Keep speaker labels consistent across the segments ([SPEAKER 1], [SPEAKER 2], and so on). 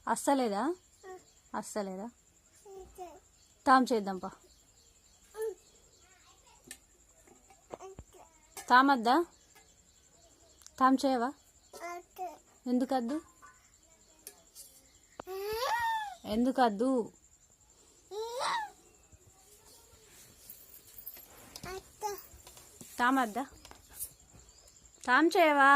[SPEAKER 1] అస్సలేదా అస్సలేదా తాము చేద్దాంపా తామద్దా తాము చేయవా ఎందుకద్దు ఎందుకద్దు తామద్దా తాము చేయవా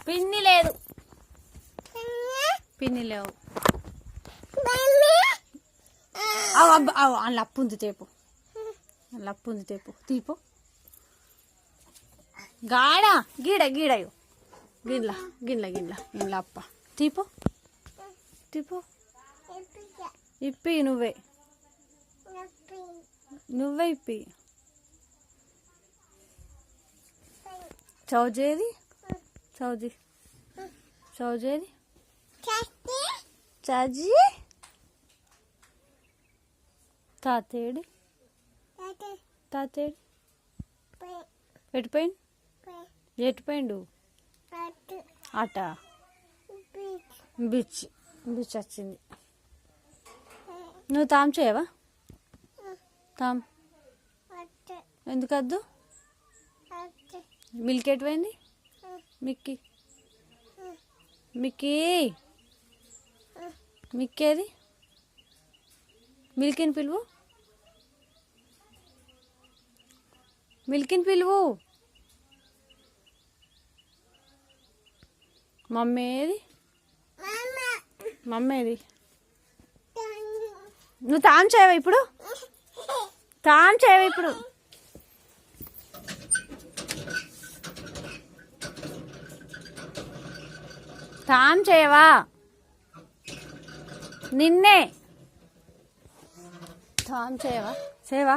[SPEAKER 1] పిన్ని లేదు పిన్ని లేవు అలా అప్పుంది తేపు అలా అప్పుంది తేపు తీపో గాడ గీడ గీడయో గిడ్ల గిడ్ల గిడ్ల ఇంట్లో అప్ప తీపో తీపో ఇప్పి నువ్వే నువ్వే ఇప్పి చౌజేది చౌజీ చౌజేది చాజీ తాతేడి తాతేడి ఎటుపోయిండు ఎటుపోయిండు అట బీచ్ బీచ్ వచ్చింది నువ్వు తాము చేయవా తాము ఎందుకద్దు మిల్క్ ఎటుపోయింది మిక్కీ మిక్కీ మిక్కేది మిల్కిని పిలువు మిల్కిని పిలువు మమ్మేది మమ్మేది నువ్వు తాను చేయవా ఇప్పుడు తాను చేయవా ఇప్పుడు తాను చేయవా నిన్నే తాను చేయవా చేయవా